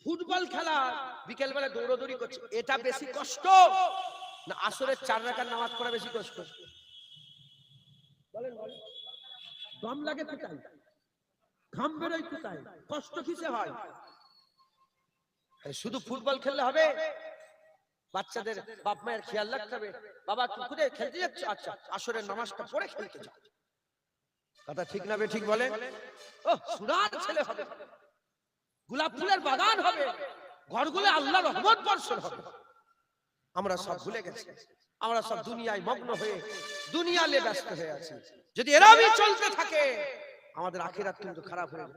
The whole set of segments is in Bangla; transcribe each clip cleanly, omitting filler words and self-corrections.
ফুটবল খেলা বিকেল বেলা দৌড়দৌড়ি করছে, এটা বেশি কষ্ট না আসরের 4 রাকাত নামাজ পড়া বেশি কষ্ট? বলেন বলেন। দম লাগে কোথায়, ঘাম বেরোয় কোথায়, কষ্ট কিসে হয়? শুধু ফুটবল খেললে হবে? বাচ্চাদের বাপ মায়ের খেয়াল রাখতে হবে। বাবা কোথায় খেলতে যাচ্ছ? আচ্ছা আসরের নামাজটা পড়ে খেলতে যাও। কথা ঠিক না বে ঠিক বলে? ও সুরার ছেলে হবে, গোলাপ ফুলের বাগান হবে, ঘরগুলো আল্লাহর রহমত বর্ষণ হবে। আমরা সব ভুলে গেছি, আমরা সব দুনিয়ায় মগ্ন হয়ে দুনিয়া নিয়ে ব্যস্ত হয়ে আছি। যদি এরকমই চলতে থাকে আমাদের আখিরাত কিন্তু খারাপ হয়ে যাবে।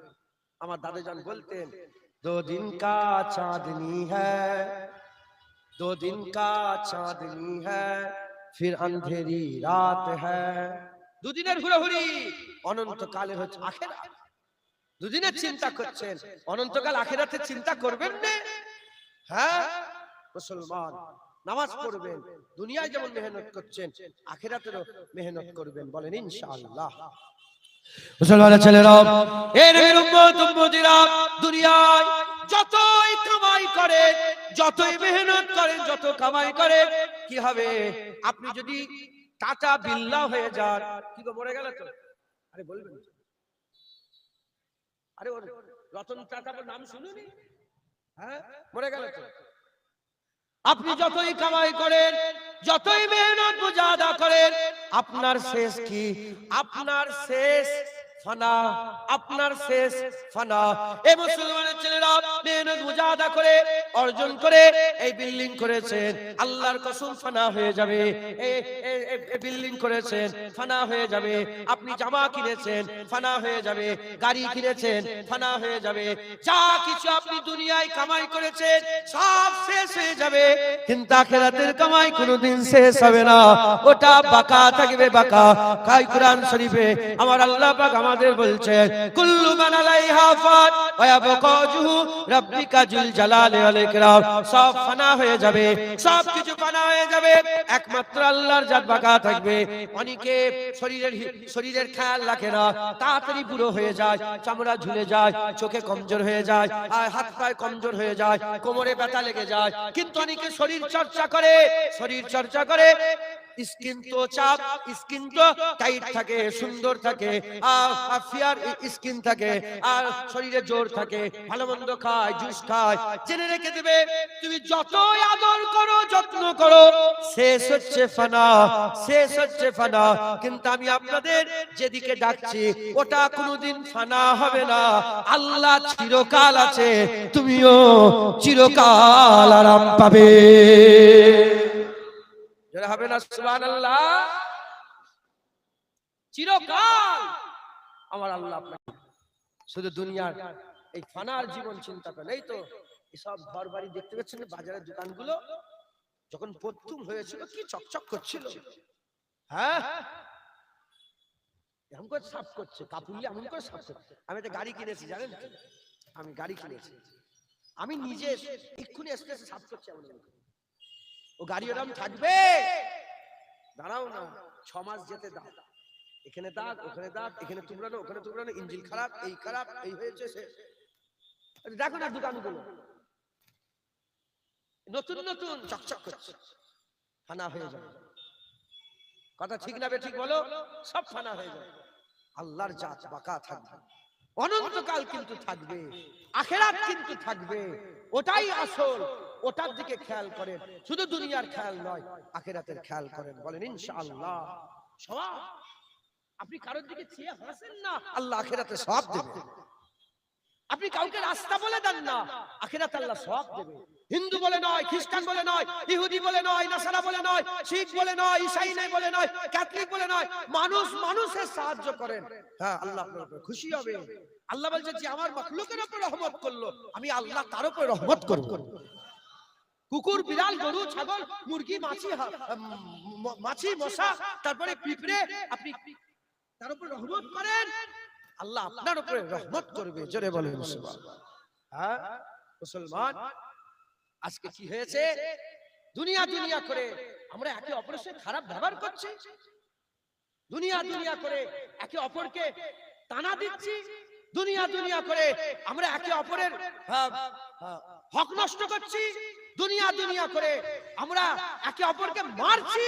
আমার দাদাজান বলতেন, 2 दिन का चांदनी है, 2 दिन का चांदनी है, फिर अंधेरी रात है। দুদিনের ঘুরঘুরি, অনন্তকালের হচ্ছে আখিরাত। দুদিনের চিন্তা করছেন, অনন্তকাল আখিরাতের চিন্তা করবেন না? হ্যাঁ মুসলমান, নামাজ পড়বেন, দুনিয়ায় যেমন মেহনত করছেন আখিরাতেরও মেহনত করবেন। বলেন ইনশাআল্লাহ। মুসলমানের ছেলেরা, এই নবীর উম্মত উম্মতিরা, দুনিয়ায় যতই কামাই করে, যতই মেহনত করেন, যত কামাই করে, কি হবে? আপনি যদি টাটা বিল্লা হয়ে যান, কি গো মরে গেল তো? আরে বলবেন, আরে ওর রতন টাটার নাম শুনুনি? হ্যাঁ মরে গেল তো। আপনি যতই কামাই করেন, যতই মেহনত মুজাহাদা করেন, আপনার শেষ কি? আপনার শেষ ফানা, আপনার শেষ ফানা। এই মুসলমানের ছেলেরা মেহনত মুজাহাদা করে অর্জন করে এই বিল্ডিং করেছেন, আল্লাহর কসম ফানা হয়ে যাবে। এই বিল্ডিং করেছেন, ফানা হয়ে যাবে। আপনি জামা কিনেছেন, ফানা হয়ে যাবে। গাড়ি কিনেছেন, ফানা হয়ে যাবে। যা কিছু আপনি দুনিয়ায় কামাই করেছেন সব শেষ হয়ে যাবে, কিন্তু আখিরাতের কামাই কোনোদিন শেষ হবে না, ওটা বাকা থাকবে, বাকা। কাই কুরআন শরীফে আমার আল্লাহ পাক আমাদের বলছেন, কুল্লু মান আলাইহা ফান ওয়া ইয়াবকা ওয়াজহু রাব্বিকা যুল জালালি ওয়াল ইকরাম। সব ফানা হয়ে যাবে, সব কিছু ফানা হয়ে যাবে, একমাত্র আল্লাহর জাত বাকা থাকবে। অনেকে শরীরের খেয়াল রাখে না, তাড়াতাড়ি বুড়ো হয়ে যায়, চামড়া ঝুলে যায়, চোখে কমজোর হয়ে যায়, হাত পায়ে কমজোর হয়ে যায়, কোমরে ব্যথা লেগে যায়। কিন্তু অনেকে শরীর চর্চা করে, শরীর চর্চা করে, স্কিন তো চাপ, স্কিন তো টাইট থাকে, সুন্দর থাকে, ফেয়ার স্কিন থাকে, আর শরীরে জোর থাকে, ভালো মন্দ খায়, জুস খায়। জেনে রেখে দেবে, তুমি যতই আদর করো, যত্ন করো, শেষ হচ্ছে ফানা, শেষ হচ্ছে ফানা। কিন্তু আমি আপনাদের যেদিকে ডাকছি ওটা কোনোদিন ফানা হবে না। আল্লাহ চিরকাল আছে, তুমিও চিরকাল আরাম পাবে। যারা হবে না সুবহানাল্লাহ, চিরকাল আমার আল্লাহ আপনাকে। শুধু দুনিয়ার এই ফানার জীবন চিন্তা করেন। এই তো এসব ঘর বাড়ি দেখতে পাচ্ছেন, বাজারের দোকানগুলো যখন প্রথম হয়েছিল কি চকচক করছিল, হ্যাঁ এমন করে সাফ করছে, কাপুরলি এমন করে সাফ করছে। আমি একটা গাড়ি কিনেছি, জানেন, আমি গাড়ি কিনেছি, আমি নিজে এক্ষুনি এসে সাফ করছি। ও গাড়ি ওরকম থাকবে? দাঁড়াও না, 6 মাস যেতে দাও, এখানে দাগ, ওখানে দাগ, এখানে তুমড়ানো, ওখানে তুমড়ানো, ইঞ্জিন খারাপ, এই হয়েছে সে। দেখো না দোকানগুলো নতুন নতুন চকচক করছে, ফানা হয়ে যাবে। কথা ঠিক না বে ঠিক বলো? সব ফানা হয়ে যাবে। আল্লাহর জাত বাকা থাকবে, অনন্তকাল কিন্তু থাকবে, আখিরাত কিন্তু থাকবে, ওটাই আসল। ওটার দিকে খেয়াল করেন, শুধু দুনিয়ার খেয়াল নয়, আখিরাতের খেয়াল করেন। বলেন ইনশাআল্লাহ। সওয়াব আপনি কারোর দিকে চেয়ে হাসেন না, আল্লাহ আখিরাতে সওয়াব দেবে। আপনি কাউকে রাস্তা বলে দেন না, আখিরাতে আল্লাহ সওয়াব দেবে। হিন্দু বলে নয়, খ্রিস্টান বলে নয়, ইহুদি বলে নয়, নাসারা বলে নয়, শিখ বলে নয়, ঈসাই বলে নয়, ক্যাথলিক বলে নয়, মানুষ মানুষের সাহায্য করেন, হ্যাঁ আল্লাহ আপনার উপর খুশি হবে। আল্লাহ বলছে যে আমার মাখলুকের উপর রহমত করলো, আমি আল্লাহ তার উপর রহমত করব। কুকুর, বিড়াল, গরু, ছাগল, মুরগি, মাছি, মশা, তারপরে পিঁপড়ে, আপনি তার উপর রহমত করেন, আল্লাহ আপনার উপরে রহমত করবে। জোরে বলেন সুবহানাল্লাহ। হ্যাঁ মুসলমান, আজকে কি হয়েছে? দুনিয়া দুনিয়া করে আমরা একে অপরের সাথে খারাপ ব্যবহার করছি, দুনিয়া দুনিয়া করে একে অপরকে টানা দিচ্ছি, দুনিয়া দুনিয়া করে আমরা একে অপরের হক নষ্ট করছি, দুনিয়া দুনিয়া করে আমরা একে অপরকে মারছি।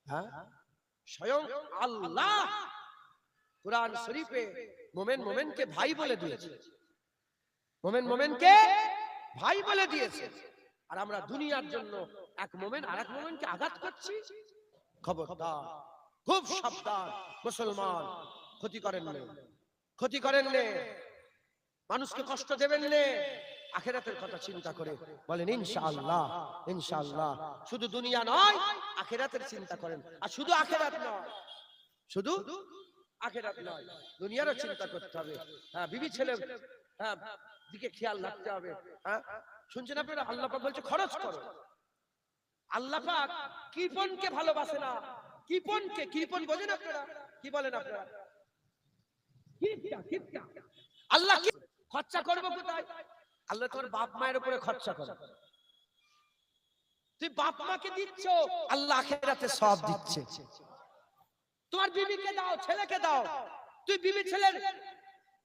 হ্যাঁ, স্বয়ং আল্লাহ কুরআন শরীফে মুমিন মুমিনকে ভাই বলে দিয়েছে, মুমিন মুমিনকে ভাই বলে দিয়েছে। আর আমরা দুনিয়ার জন্য এক মুমিন আরেক মুমিনকে আঘাত করছি। খবরদার, খুব সাবধান মুসলমান, ক্ষতি করেন না, ক্ষতি করেন না, মানুষকে কষ্ট দেবেন না। আখিরাতের কথা চিন্তা করে বলেন ইনশাআল্লাহ, ইনশাআল্লাহ। শুধু দুনিয়া নয়, আখিরাতের চিন্তা করেন। আর শুধু আখিরাত নয়, শুধু আখিরাত নয়, দুনিয়ারও চিন্তা করতে হবে। হ্যাঁ, বিবি ছেলে হ্যাঁ দিকে খেয়াল রাখতে হবে। হ্যাঁ, শুনছেন আপনারা, আল্লাহ পাক বলছে খরচ করো। আল্লাহ পাক কৃপণকে ভালোবাসে না। কৃপণকে, কৃপণ বোঝেন আপনারা? কি বলেন আপনারা? আল্লাহ কি খরচা করবো কোথায়? আল্লাহ তোমার বাপ মায়ের উপরে খরচা করে। তুই বাপ মাকে দিচ্ছ, আল্লাহ আখিরাতে সওয়াব দিচ্ছে। তোমার বিবিকে দাও, ছেলেকে দাও। তুই বিবি ছেলের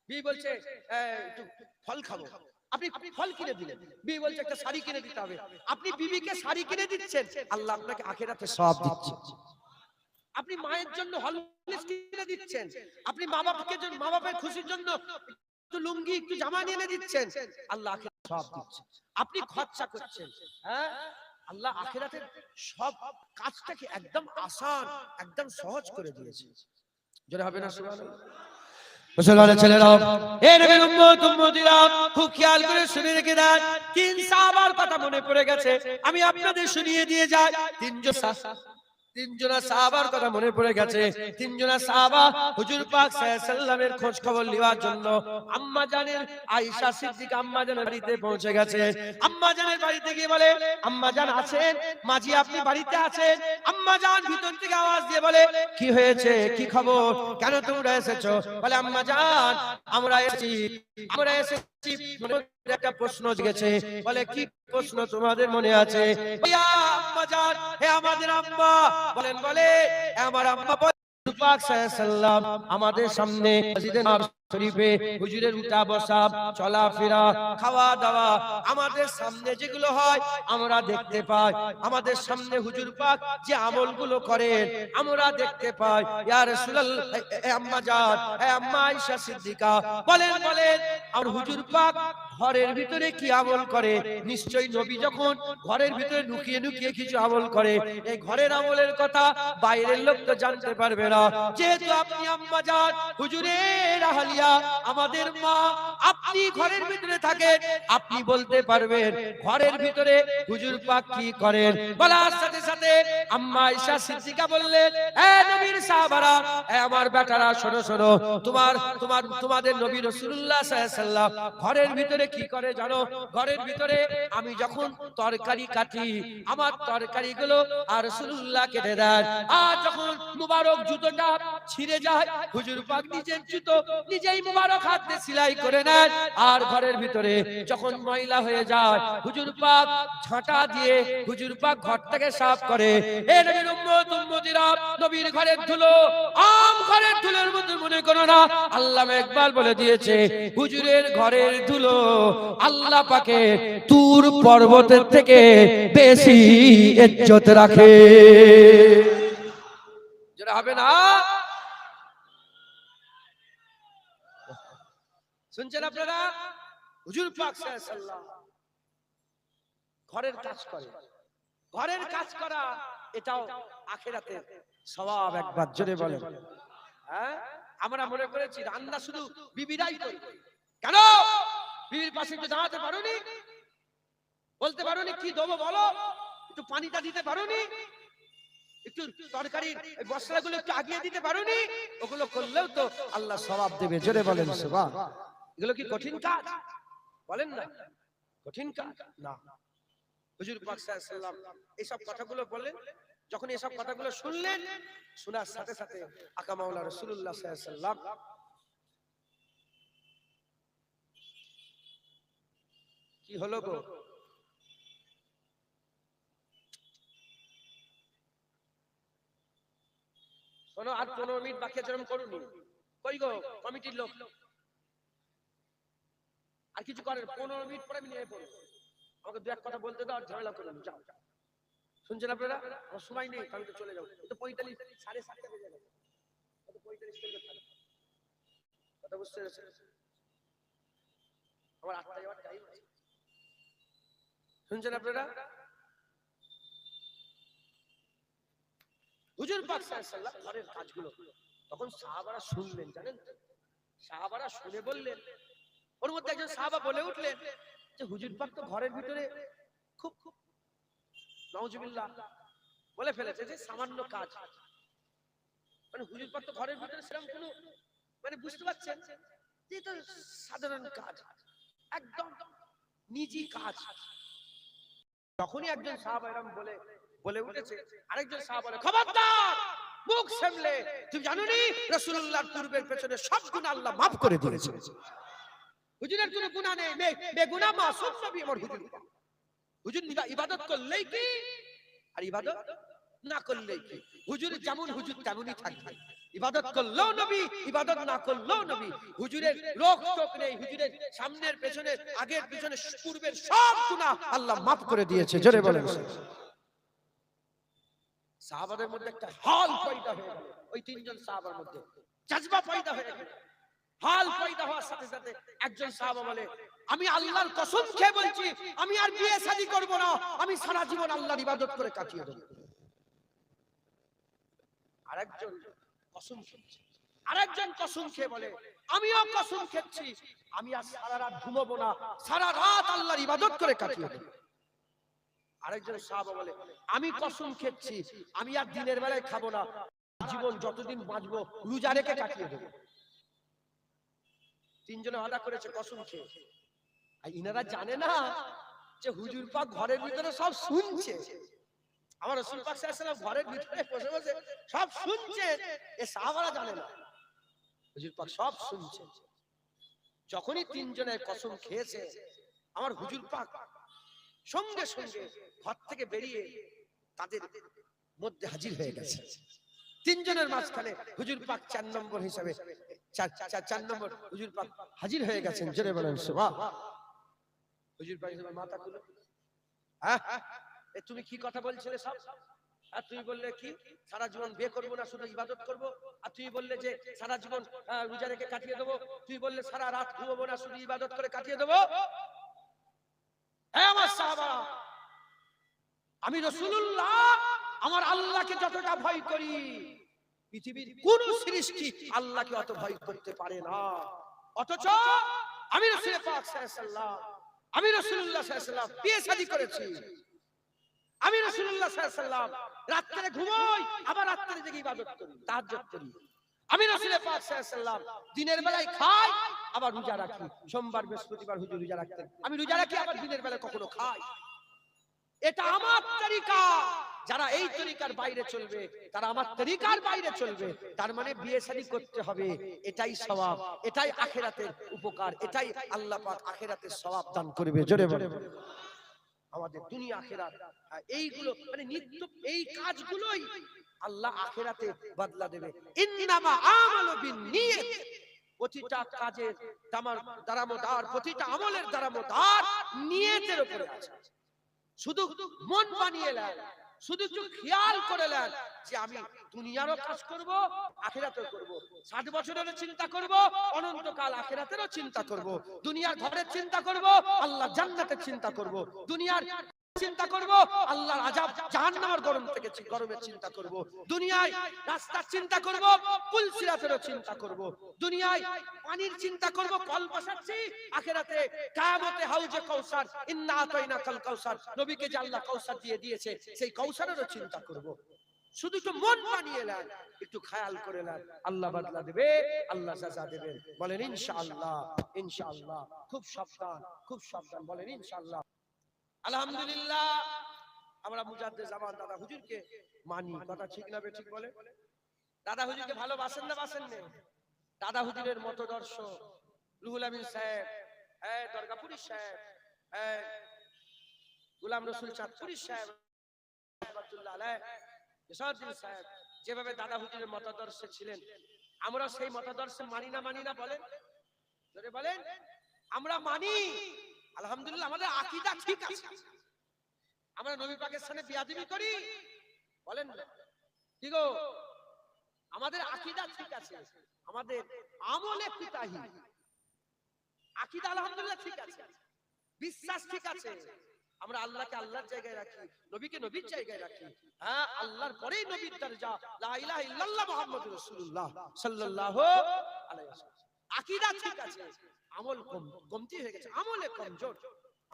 বিবি বলছে একটু ফল খাবো, আপনি ফল কিনে দিলেন। বিবি বলছে একটা শাড়ি কিনে দিতে হবে, আপনি বিবিকে শাড়ি কিনে দিচ্ছেন, আল্লাহ আপনাকে আখিরাতে সওয়াব দিচ্ছে। আপনি মায়ের জন্য হরলিক্স কিনে দিচ্ছেন, আপনি মা বাবাকে জন্য, মা বাবার খুশির জন্য একটু লুঙ্গি একটু জামা নিয়ে দিচ্ছেন, আল্লাহ আখিরাতে সওয়াব দিচ্ছে। আপনি খরচা করছেন। হ্যাঁ, আল্লাহ আখিরাতের সব কাজটাকে একদম আসান, একদম সহজ করে দিয়েছে। জোরে হবে না সুবহানাল্লাহ? মুসলমানের ছেলেরা, এ নবীর উম্মত উম্মতিরা, খুব খেয়াল করে শুনে রেখে দেন। তিন সাহাবার কথা মনে পড়ে গেছে, আমি আপনাদের শুনিয়ে দিয়ে যাই। তিনজনা সাহাবার কথা মনে পড়ে গেছে। তিনজনা সাহাবা হুজুর পাক সাল্লাল্লাহু আলাইহি সাল্লামের খোঁজ খবর নেওয়ার জন্য আম্মা জানের আয়েশা সিদ্দিকা আম্মা জানের বাড়িতে পৌঁছে গেছে। আম্মা জানের বাড়িতে গিয়ে বলে, আম্মা জান আছেন? মাঝি আপনি বাড়িতে আছেন? আম্মা জান ভিতর থেকে আওয়াজ দিয়ে বলে, কি হয়েছে, কি খবর, কেন তোমরা এসেছো? বলে, আম্মা জান আমরা এসেছি একটা প্রশ্ন জেগেছে। বলে, কি প্রশ্ন তোমাদের মনে আছে? আম্মা জান, হে আমাদের আম্মা বলেন, বলে আমার আম্মা পাক সাল্লাল্লাহু আমাদের সামনে মসজিদে নববী শরীফে হুজুরের উঠা বসা, চলাফেরা, খাওয়া দাওয়া আমাদের সামনে যেগুলো হয় আমরা দেখতে পাই। আমাদের সামনে হুজুর পাক যে আমলগুলো করেন আমরা দেখতে পাই। ইয়া রাসূলুল্লাহ, আম্মা জান, হে আম্মা আয়েশা সিদ্দিকা বলেন, বলেন আর হুজুর পাক ঘরের ভিতরে কি আমল করে? নিশ্চয়ই নবী যখন ঘরের ভিতরে লুকিয়ে লুকিয়ে কিছু আমল করে, এই ঘরের আমলের কথা বাইরের লোক তো জানতে পারবে না। যেহেতু আপনি আম্মা জান হুজুরের আহলিয়া, আমাদের মা, আপনি ঘরের ভিতরে থাকেন, আপনি বলতে পারবেন ঘরের ভিতরে হুজুর পাক কি করেন। বলার সাথে সাথে আম্মা আয়েশা সিদ্দিকা বললেন, হে নবীর সাহাবারা, হে আমার বেটারা, শোনো শোনো, তোমাদের নবী রাসূলুল্লাহ সাল্লাল্লাহু আলাইহি ওয়াসাল্লাম ঘরের ভিতরে কি করে জানো? ঘরের ভিতরে আমি যখন তরকারি কাটি, আমার তরকারিগুলো আর রাসূলুল্লাহ কেটে দেন। আর যখন মুবারক জুতোটা ছিঁড়ে যায়, হুজুর পাক নিজের জুতো নিজেই মুবারক হাত দিয়ে সেলাই করে নেন। আর ঘরের ভিতরে যখন ময়লা হয়ে যায়, হুজুর পাক ঝাঁটা দিয়ে হুজুর পাক ঘরটাকে সাফ করে। এ নবীর উম্মত উম্মতিরা, নবীর ঘরের ধুলো আম ঘরের ধুলোর মতো মনে করো না। আল্লামা ইকবাল বলে দিয়েছে, হুজুরের ঘরের ধুলো আল্লাহ পাকে তুর পর্বতের থেকে বেশি ইজ্জত রাখে। যেটা হবে না, শুনছেন আপনারা? হুজুর পাক সাল্লাল্লাহু আলাইহি ওয়াসাল্লাম ঘরের কাজ করে। ঘরের কাজ করা এটাও আখিরাতের সওয়াব। একবার জোরে বলেন। হ্যাঁ, আমরা মনে করেছি রান্না শুধু বিবিরাই করে। কেন বিবির পাশে একটু দাঁড়াতে পারোনি? বলতে পারোনি কি দেবো বলো? একটু পানিটা দিতে পারোনি? একটু তরকারির মশলাগুলো একটু আগিয়ে দিতে পারোনি? ওগুলো করলেও তো আল্লাহ সওয়াব দেবে। জোরে বলেন সুবহান। এগুলো কি কঠিন কাজ? বলেন না, কঠিন কাজ না। হুজুর পাক সাল্লাল্লাহু আলাইহি ওয়াসাল্লাম এইসব কথাগুলো বললেন। যখন এইসব কথাগুলো শুনলেন, শোনার সাথে সাথে আকা মাওলা রাসূলুল্লাহ সাল্লাল্লাহু আলাইহি ওয়াসাল্লাম কি হলো গো? শোনো, আর 15 মিনিট বাকি আছে, এরকম করুন। কই গো কমিটির লোক, আর কিছু করেন 15 মিনিট পরে আমি নিয়ে পড়বো, আমাকে দু এক কথা বলতে দাও আর ঝামেলা করে যাও। শুনছেন আপনারা? আমার সময় নেই, আমি তো চলে যাবো। তো 45 7:30 বেজে গেল, 45 মিনিট থাকে কথা বুঝতে পেরেছেন? আমার 8টায় যাওয়ার টাইম আছে। শুনছেন আপনারা? হুজুর পাক সাল্লাল্লাহু আলাইহি ঘরের কাজগুলো তখন সাহাবারা শুনলেন, জানেন তো? সাহাবারা শুনে বললেন, ওর মধ্যে একজন সাহাবা বলে উঠলেন যে হুজুর পাক তো ঘরের ভিতরে খুব খুব নাউজুবিল্লাহ বলে ফেলেছে যে সামান্য কাজ, মানে হুজুর পাক তো ঘরের ভিতরে সেরকম কোনো, মানে বুঝতে পারছেন যে এটা সাধারণ কাজ, একদম নিজি কাজ। তখনই একজন সাহাবা এরকম বলে উঠেছে, আরেকজন সাহাবা বলে, খবরদার, মুখ সামলে, তুমি জানো নি রাসূলুল্লাহর পূর্বের পেছনে সব গুনাহ আল্লাহ maaf করে দিয়েছে। হুজুরের কোনো গুনাহ নেই, বেগুনাহ মাসুম নবী আমার হুজুর। হুজুর ইবাদত করলেই কি আর ইবাদত না করলেই কি, হুজুর যেমন হুজুর তেমনই থাকবে। ইবাদত করলেও নবী, ইবাদত না করলেও নবী। হুজুরের রোগ টোক নেই, হুজুরের সামনের পেছনের আগের পিছনে পূর্বের সব গুনাহ আল্লাহ maaf করে দিয়েছে। জোরে বলেন। সাহাবাদের মধ্যে একটা হাল পয়দা হয়ে গেল, ওই তিনজন সাহাবার মধ্যে জাজবা পয়দা হয়ে গেল। হাল পয়দা হওয়ার সাথে সাথে একজন সাহাবা বলে, আমি আল্লাহর কসম খেয়ে বলছি আমি আর বিয়ে শাদী করব না, আমি সারা জীবন আল্লাহর ইবাদত করে কাটিয়ে দেব। আরেকজন কসম খেয়েছে, আরেকজন কসম খেয়ে বলে, আমিও কসম খেয়েছি আমি আর সারা রাত ঘুমাবো না, সারা রাত আল্লাহর ইবাদত করে কাটিয়ে দেব। আরেকজন সাহাবা বলে, আমি কসম খেয়েছি আমি আর দিনের বেলায় খাবো না, জীবন যতদিন বাঁচবো রোজা রেখে কাটিয়ে দেব। তিনজনে ওয়াদা করেছে কসম খেয়ে। আর ইনারা জানে না যে হুজুর পাক ঘরের ভিতরে সব শুনছে। আমার রাসূল পাক সাল্লাল্লাহু আলাইহি ওয়াসাল্লাম ঘরের ভিতরে বসে বসে সব শুনছে, এ সাহাবারা জানে না হুজুর পাক সব শুনছে। যখনই তিনজনে কসম খেয়েছে, আমার হুজুর পাক সঙ্গে সঙ্গে ঘর থেকে বেরিয়ে তাদের মধ্যে হাজির হয়ে গেছে। তিনজনের মাঝখানে হুজুর পাক 4 নম্বর হিসাবে 4 নম্বর হুজুর পাক হাজির হয়ে গেছেন। জোরে বলেন সুবহান। হুজুর পাক মাথা খুলে, হ্যাঁ তুমি কি কথা বলছিলে সব? আর তুই বললে কি সারা জীবন বিয়ে করবো না, শুধু ইবাদত করব। আর তুই বললে যে সারা জীবন রোজা রেখে কাটিয়ে দেবো। তুই বললে সারা রাত ঘুমাবো না, শুধু ইবাদত করে কাটিয়ে দেবো। হ্যাঁ আমার সাহাবা, আমি রাসূলুল্লাহ আমার আল্লাহকে যতটা ভয় করি পৃথিবীর কোন সৃষ্টি আল্লাহকে অত ভয় করতে পারে না। অথচ আমি রাসূল পাক সাল্লাল্লাহু আলাইহি ওয়াসাল্লাম, আমি রাসূলুল্লাহ সাল্লাল্লাহু আলাইহি ওয়াসাল্লাম বিয়ে শাদী করেছি। আমি রাসূলুল্লাহ সাল্লাল্লাহু আলাইহি ওয়াসাল্লাম রাতে ঘুমাই, আবার রাতে জেগে ইবাদত করি, তাহাজ্জুদ করি। আমি রাসূল পাক সাল্লাল্লাহু আলাইহি ওয়াসাল্লাম দিনের বেলায় খাই, আবার রোজা রাখি। সোমবার বৃহস্পতিবার হুজুর রোজা রাখতেন, আমি রোজা রাখি, আবার দিনের বেলায় কখনো খাই। এটা আমার তরিকা। যারা এই তরিকার বাইরে চলবে তারা আমার তরিকার বাইরে চলবে। তার মানে বিয়ে শাদী করতে হবে, এটাই সওয়াব, এটাই আখিরাতের উপকার, এটাই আল্লাহ পাক আখিরাতের সওয়াব দান করবে। জোরে বলে আমাদের দুনিয়া আখিরাত এইগুলো মানে নিত্য এই কাজগুলোই আল্লাহ আখিরাতে বদলা দেবে। ইন্নামা আমালু বিন্নিয়াত, প্রতিটা কাজের দারামদার, প্রতিটা আমলের দারামদার নিয়তের উপরে আছে। শুধু মন বানিয়ে নেন, শুধু একটু খেয়াল করে নেন যে আমি দুনিয়ারও কাজ করব, আখিরাতেও করব। 60 বছরেরও চিন্তা করব, অনন্তকাল আখিরাতেরও চিন্তা করব। দুনিয়ার ঘরের চিন্তা করব, আল্লাহ জান্নাতের চিন্তা করব। দুনিয়ার চিন্তা করব, আল্লাহর আযাব জাহান্নামের গরম থেকে গরমের চিন্তা করব। দুনিয়ায় রাস্তার চিন্তা করব, পুল সিরাতেরও চিন্তা করব। দুনিয়ায় পানির চিন্তা করব, কল বসাচ্ছি, আখিরাতে কিয়ামতে হাউজে কাউসার, ইন্না আতাইনাকাল কাউসার, নবীকে যে আল্লাহ কাউসার দিয়ে দিয়েছে সেই কাউসারেরও চিন্তা করব। শুধু একটু মন বানিয়ে নেন, একটু খেয়াল করে নেন, আল্লাহ বদলা দেবে, আল্লাহ সাজা দেবেন। বলেন ইনশাআল্লাহ, ইনশাআল্লাহ। খুব সাবধান, খুব সাবধান, বলেন ইনশাআল্লাহ। আলহামদুলিল্লাহ, আমরা মুজাদ্দিদ জামান দাদা হুজুরকে মানি, কথা ঠিক না বেঠিক বলে? দাদা হুজুরকে ভালোবাসেন না বাসেন না? দাদা হুজুরের মতদর্শ রুহুল আমিন সাহেব, দরগাপুরি সাহেব, গোলাম রসুল চাঁদপুরি সাহেব রাহমাতুল্লাহ আলাইহি, ইসাউদ্দিন সাহেব যেভাবে দাদা হুজুরের মতদর্শে ছিলেন, আমরা সেই মতদর্শে মানি না বলেন? জোরে বলেন। আমরা মানি, আলহামদুলিল্লাহ আমাদের আকীদা ঠিক আছে। আমরা নবী পাকের সাথে বিয়াদবি করি বলেন না, কি গো? আমাদের আকীদা ঠিক আছে, আমাদের আমলে কুতাহি। আকীদা আলহামদুলিল্লাহ ঠিক আছে, বিশ্বাস ঠিক আছে। আমরা আল্লাহকে আল্লাহর জায়গায় রাখি, নবীকে নবীর জায়গায় রাখি। হ্যাঁ, আল্লাহর পরেই নবীর দরজা, লা ইলাহা ইল্লাল্লাহ মুহাম্মাদুর রাসূলুল্লাহ সাল্লাল্লাহু আলাইহি ওয়াসাল্লাম। আকীদা ঠিক আছে, আমল কমতি হয়ে গেছে, আমলে কমজোর।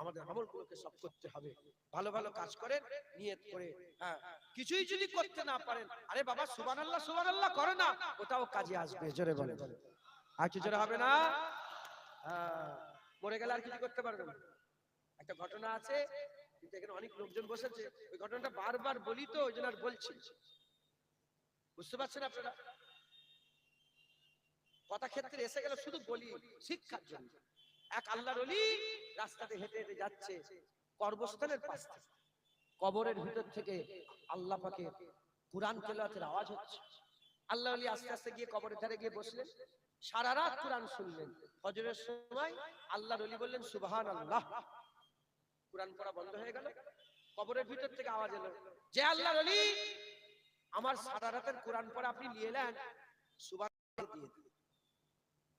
আমাদের আমলগুলোকে সব করতে হবে, ভালো ভালো কাজ করেন নিয়ত করে। হ্যাঁ, কিছুই যদি করতে না পারেন, আরে বাবা সুবহানাল্লাহ সুবহানাল্লাহ করো না, ওটাও কাজে আসবে। জোরে বলেন, আর কি জোরে হবে না? হ্যাঁ, মরে গেলে আর কিছু করতে পারবেন না। একটা ঘটনা আছে, কিন্তু এখানে অনেক লোকজন বসেছে, ওই ঘটনাটা বারবার বলি তো ওই জন্য আর বলছি। বুঝতে পারছেন আপনারা? কথা ক্ষেত্রে এসে গেলে শুধু বলি শিক্ষার জন্য। এক আল্লাহর ওলি রাস্তাতে হেঁটে হেঁটে যাচ্ছে, কবরস্থানের পাশ থেকে, কবরের ভিতর থেকে আল্লাহ পাকের কুরআন তেলাওয়াতের আওয়াজ হচ্ছে। আল্লাহ ওলি আস্তে আস্তে গিয়ে কবরের ধারে গিয়ে বসলেন, সারা রাত কুরআন শুনলেন। ফজরের সময় আল্লাহর ওলি বললেন সুবহানাল্লাহ, কুরআন পড়া বন্ধ হয়ে গেল। কবরের ভিতর থেকে আওয়াজ এলো, যে আল্লাহর ওলি আমার সারা রাতের কুরআন পড়া আপনি নিয়ে এলেন, সুবহানাল্লাহ দিয়ে দিন।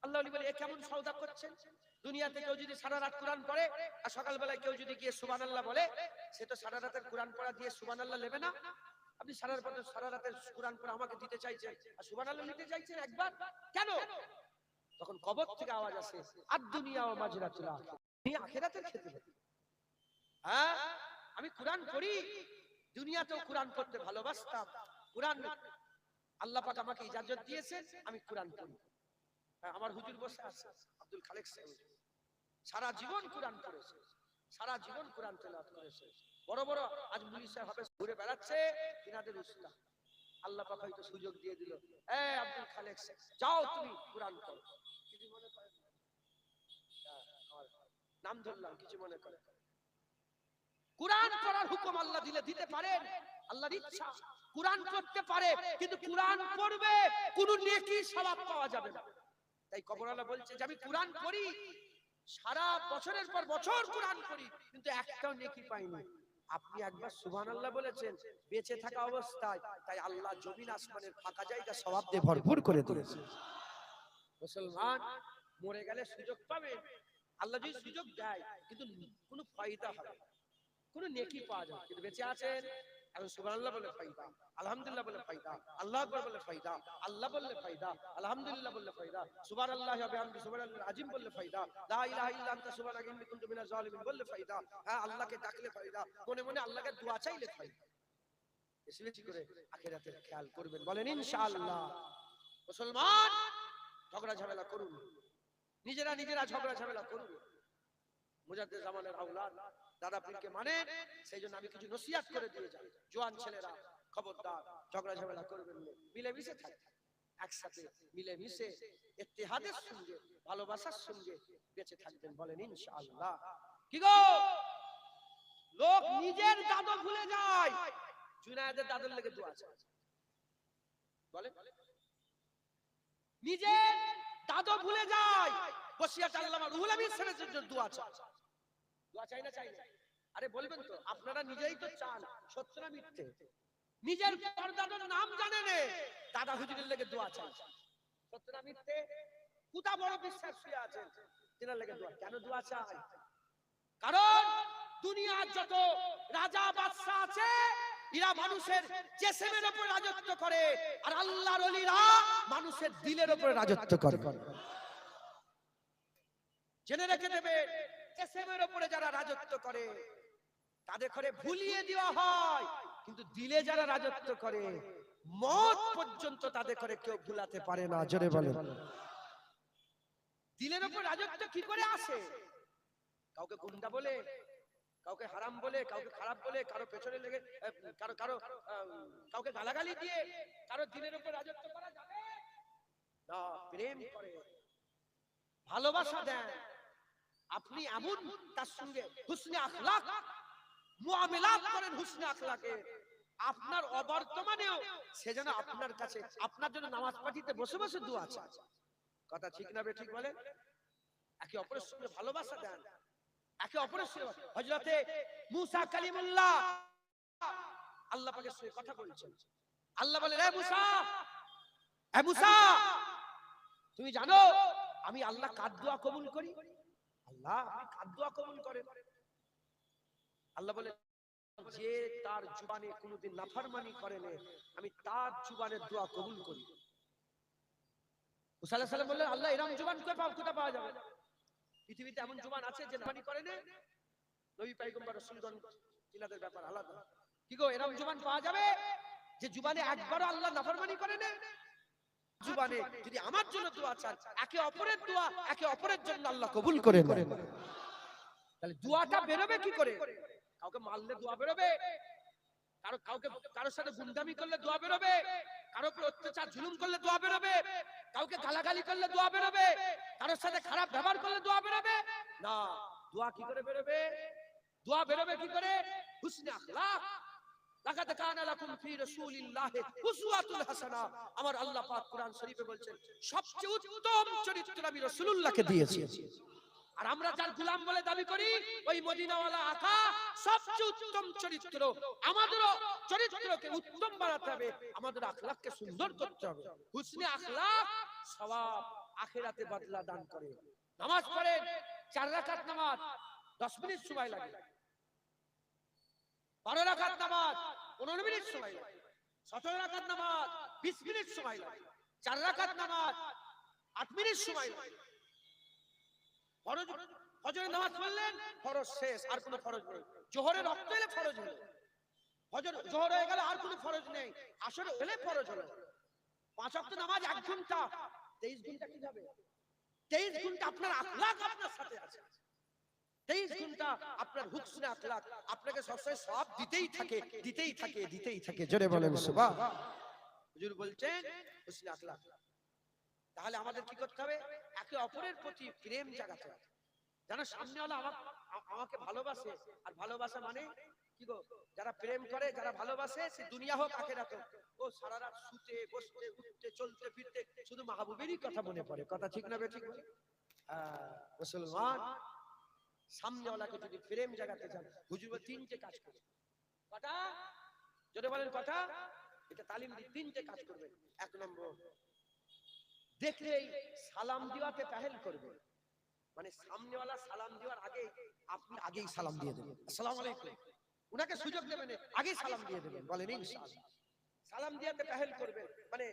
আল্লাহ ওলি বলে, এ কেমন সওদা করছেন? দুনিয়াতে কেউ যদি সারা রাত কুরআন পড়ে আর সকালবেলায় কেউ যদি গিয়ে সুবহানাল্লাহ বলে, সে তো সারা রাতের কুরআন পড়া দিয়ে সুবহানাল্লাহ নেবে না। আপনি সারা রাতের কুরআন পড়া আমাকে দিতে চাইছেন আর সুবহানাল্লাহ নিতে চাইছেন একবার, কেন? তখন কবর থেকে আওয়াজ আসে, আদ দুনিয়া ওয়া মাজরাতুল আখিরাহ, এই আখিরাতের ক্ষেত্রে। হ্যাঁ, আমি কুরআন পড়ি, দুনিয়াতেও কুরআন পড়তে ভালোবাসতাম। কুরআন আল্লাহ পাক আমাকে ইজাজত দিয়েছেন, আমি কুরআন পড়ি। আমার হুজুর বসে আছে আব্দুল খালেক সাহেব, সারা জীবন কুরআন পড়েছে, সারা জীবন কুরআন তেলাওয়াত করেছে। বড় বড় আজ মুফতি সাহেব হবে ঘুরে বেড়াচ্ছে তিনাদের উসতাদ। আল্লাহ পাক হয়তো সুযোগ দিয়ে দিল, এ আব্দুল খালেক সাহেব যাও তুমি কুরআন পড়ো। কিছু মনে করেন না, নাম ধরলাম, কিছু মনে করেন। কুরআন পড়ার হুকুম আল্লাহ দিলে দিতে পারেন, আল্লাহর ইচ্ছা। কুরআন পড়তে পারে, কিন্তু কুরআন পড়বে কোনো নেকি সওয়াব পাওয়া যাবে না। তাই কবরওয়ালা বলছে যে আমি কুরআন পড়ি, সারা বছরের পর বছর কুরআন পড়ি, কিন্তু একটাও নেকি পাইনি। আপনি একবার সুবহানাল্লাহ বলেছেন বেঁচে থাকা অবস্থায়, তাই আল্লাহ জমিন আসমানের ফাঁকা জায়গা সওয়াব দিয়ে ভরপুর করে দিয়েছে। মুসলমান মরে গেলে সুযোগ পাবে, আল্লাহ যদি সুযোগ দেয় কিন্তু কোনো ফায়দা হবে না, কোনো নেকি পাওয়া যাবে। কিন্তু বেঁচে আছেন এখন সুবহানাল্লাহ বলে ফায়দা, আলহামদুলিল্লাহ বলে ফায়দা, আল্লাহু আকবার বলে ফায়দা, আল্লাহ বললে ফায়দা, আলহামদুলিল্লাহ বললে ফায়দা, সুবহানাল্লাহি ওয়া বিহামদিহি সুবহানাল্লাহিল আযীম বললে ফায়দা, লা ইলাহা ইল্লা আনতা সুবহানাকা ইন্নী কুনতু মিনাজ জালিমিন বললে ফায়দা। হ্যাঁ, আল্লাহকে ডাকলে ফায়দা, মনে মনে আল্লাহকে দোয়া চাইলে ফায়দা। বেশি বেশি করে আখিরাতের খেয়াল করবেন, বলেন ইনশাআল্লাহ। মুসলমান ঝগড়া ঝামেলা করুন, নিজেরা নিজেরা ঝগড়া ঝামেলা করুন। মুজাদ্দিদ জামানের আওলাদ দাদা পীরকে মানে, সেই জন্য আমি কিছু নসিহত করে দিয়ে যাই, জোয়ান ছেলেরা খবরদার ঝগড়া ঝামেলা করবেন না, মিলেমিশে থাকবেন, একসাথে মিলেমিশে ইত্তেহাদের সঙ্গে ভালোবাসার সঙ্গে বেঁচে থাকবেন, বলেন ইনশাআল্লাহ। কি গো, লোক নিজের দাদু ভুলে যায়, জুনায়েদের দাদুর লেগে দোয়া চায়, বলে নিজের দাদু ভুলে যায়, বসিয়াত আল্লামা রুহুল আমিন সাহেবের জন্য দোয়া চায়। দোয়া চাই না চাই না? আরে বলবেন তো, আপনারা নিজেই তো চান, সত্য না মিথ্যে? নিজের পরদাদার নাম জানেন, দাদা হুজুরের লেগে দোয়া চাই, সত্য না মিথ্যে? কোথা বড় বিশ্বাস শুয়ে আছেন, তিনার লেগে দোয়া। কেন দোয়া চাই? কারণ দুনিয়ার যত রাজা বাদশা আছে, এরা মানুষের জিসমের উপর রাজত্ব করে, আর আল্লাহর ওলিরা মানুষের দিলের উপর রাজত্ব করে। জেনে রেখে দেবেন, জিসমের উপরে যারা রাজত্ব করে তাদের করে ভুলিয়ে দেওয়া হয়, কিন্তু দিলে যারা রাজত্ব করে মওত পর্যন্ত তাদের করে কেউ ভুলাতে পারে না। জোরে বলেন, দিলের উপর রাজত্ব কি করে আসে? কাউকে গুন্ডা বলে, কাউকে হারাম বলে, কাউকে খারাপ বলে, কারো পেছনে লেগে কাউকে গালাগালি দিয়ে কারো দিলের উপর রাজত্ব করা যাবে না। প্রেম করে, ভালোবাসা দেন, আপনি এমন তার সঙ্গে হুসনে আখলাক মুআমালাত করেন, হুসনে আখলাকে, আপনার অবর্তমানেও সে যেন আপনার কাছে আপনার জন্য নামাজ পাঠিতে বসে বসে দোয়া চায়। কথা ঠিক না বে ঠিক বলেন? একে অপরের সঙ্গে ভালোবাসা দেন, একে অপরের সঙ্গে। হযরতে মুসা কালিমুল্লাহ আল্লাহ পাকের সঙ্গে কথা বলছেন। আল্লাহ বলে, এ মুসা, এ মুসা, তুমি জানো আমি আল্লাহ কার দোয়া কবুল করি? আল্লাহ আপনি কার দোয়া কবুল করেন? আল্লাহ বলে, যে তার জুবানে কোনোদিন নাফরমানি করে না, আমি তার জুবানের দোয়া কবুল করি। মুসা আলাইহিস সালাম বললেন, আল্লাহ এরকম জুবান কোথায় পাওয়া যাবে? পৃথিবীতে এমন জুবান আছে যে নাফরমানি করে না? নবী পয়গম্বর রাসূলগণ তিনাদের ব্যাপার আলাদা। কি গো, এরকম জুবান পাওয়া যাবে যে জুবানে একবারও আল্লাহ নাফরমানি করে না? জুবানে যদি আমার জন্য দোয়া চান, একে অপরের দোয়া একে অপরের জন্য আল্লাহ কবুল করে নেন। তাহলে দোয়াটা বেরোবে কি করে? কাউকে মারলে দোয়া বেরোবে, কারোর সাথে গুন্ডামি করলে দোয়া বেরোবে, কারোর উপর অত্যাচার জুলুম করলে দোয়া বেরোবে, কাউকে গালাগালি করলে দোয়া বেরোবে, কারোর সাথে খারাপ ব্যবহার করলে দোয়া বেরোবে না। দোয়া কি করে বেরোবে? দোয়া বেরোবে কি করে? হুসনে আখলাক। লাকাদ কানা লাকুম ফি রাসূলিল্লাহি উসওয়াতুল হাসানাহ। আমার আল্লাহ পাক কোরআন শরীফে বলছেন, সবচেয়ে উত্তম চরিত্র আমি রাসূলুল্লাহকে দিয়েছি। আর আমরা যার গোলাম বলে দাবি করি, ওই মদিনাওয়ালা আকা সবচেয়ে উত্তম চরিত্র। আমাদেরও চরিত্রকে উত্তম বানাতে হবে, আমাদের আখলাককে সুন্দর করতে হবে। হুসনে আখলাক সওয়াব আখিরাতে বদলা দান করে। নামাজ পড়েন, 4 রাকাত নামাজ 10 মিনিট সময় লাগে, 12 রাকাত নামাজ 15 মিনিট সময় লাগে, 17 রাকাত নামাজ 20 মিনিট সময় লাগে, 4 রাকাত নামাজ 8 মিনিট সময় লাগে। ফজরের নামাজ পড়লেন, ফরজ শেষ, আর কোনো ফরজ নেই। জোহরের রক্ত এলে ফরজ হলো, জোহর হয়ে গেল, আর কোনো ফরজ নেই। আসর হলে ফরজ হলো। 5 ওয়াক্ত নামাজ 1 ঘন্টা, 23 ঘন্টা কি যাবে? 23 ঘন্টা আপনার আখলাক আপনার সাথে আছে। 23 ঘন্টা আপনার হুসনে আখলাক আপনাকে সবসময় সব দিতেই থাকে, দিতেই থাকে, দিতেই থাকে। জোরে বলেন সুবহান। হুজুর বলছেন হুসনে আখলাক। তাহলে আমাদের কি করতে হবে? একে অপরের প্রতি প্রেম জাগাতে হবে, যেন সামনেওয়ালা আমাকে ভালোবাসে। আর ভালোবাসা মানে কি গো? যারা প্রেম করে, যারা ভালোবাসে, সে দুনিয়া হোক আখিরাত হোক, ও সারা রাত শুতে বসতে উঠতে চলতে ফিরতে শুধু মাহবুবেরই কথা মনে পড়ে। কথা ঠিক না বেঠিক? মুসলমান সামনেওয়ালাকে যদি প্রেম জাগাতে চান, হুজুর বলে 3টে কাজ করবে। কথা যদি বলেন, কথা এটা তালিম দিয়ে 3টে কাজ করবে। 1 নম্বর, দেখলেই সালাম দিওয়াতে পেহেল করবে। মানে সামনেওয়ালা সালাম দেওয়ার আগে আপনি আগেই সালাম দিয়ে দেবেন, আসসালামু আলাইকুম। উনাকে সুযোগ দেবেন, আগেই সালাম দিয়ে দেবেন। বলেন ইনশাআল্লাহ। সালাম দিয়াতে পেহেল করবেন, মানে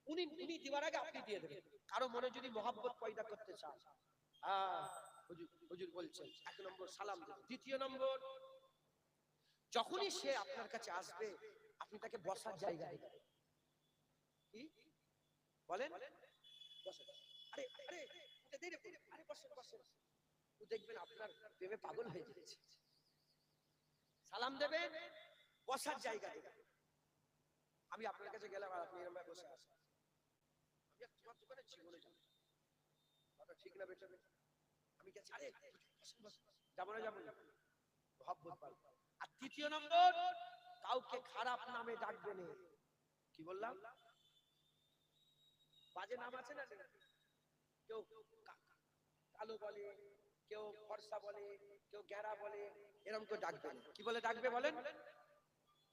উনি দিবার আগে আপনি দিয়ে দেবেন। কারো মনে যদি মহব্বত পয়দা করতে চান, হুজুর বলছেন 1 নম্বর সালাম দেবেন। 2য় নম্বর, যখনই সে আপনার কাছে আসবে আপনি তাকে বসার জায়গা দেবেন। কি বলেন? বসেন। আরে আরে এটা দেরি করে, আরে বসেন বসেন। তো দেখবেন আপনার প্রেমে পাগল হয়ে যাচ্ছে। সালাম দেবেন, বসার জায়গা দেবেন। আমি আপনার কাছে গেলাম আর আপনি এরকম বসে আছেন, আমি তোমার দোকানে জীবনে যাব। কথা ঠিক না বেটা? আমি কে ছাড়ে যাব না, যাব না, মহব্বত পাই। আর 3য় নম্বর, কাউকে খারাপ নামে ডাকবেন না। কি বললাম? বাজে নাম আছে না? কেউ কালো বলে, কেউ ফর্সা বলে, কেউ গ্যারা বলে, এরকম কেউ ডাকবে না। কি বলে ডাকবে বলেন?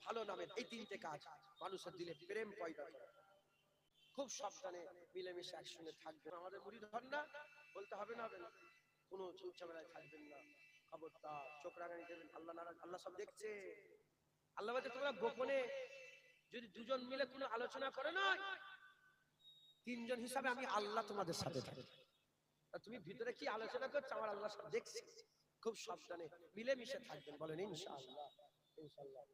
ভালো নামে। এই 3টে কাজ মানুষের দিলে প্রেম পয়দা করে। খুব সাবধানে মিলেমিশে একসঙ্গে থাকবেন। আমাদের মুরিদ হন না, বলতে হবে না, হবে না, কোনো ঝুটঝামেলায় থাকবেন না। খবরদার, চোখ রাঙানি দেবেন। আল্লাহ নারাজ, আল্লাহ সব দেখছে। আল্লাহ বলছে, তোমরা গোপনে যদি 2 জন মিলে কোনো আলোচনা করে না, 3 জন হিসাবে আমি আল্লাহ তোমাদের সাথে থাকি। তুমি ভিতরে কি আলোচনা করছো আমার আল্লাহ সব দেখছে। খুব সাবধানে মিলেমিশে থাকবেন। বলেন ইনশাআল্লাহ। ইনশাআল্লাহ।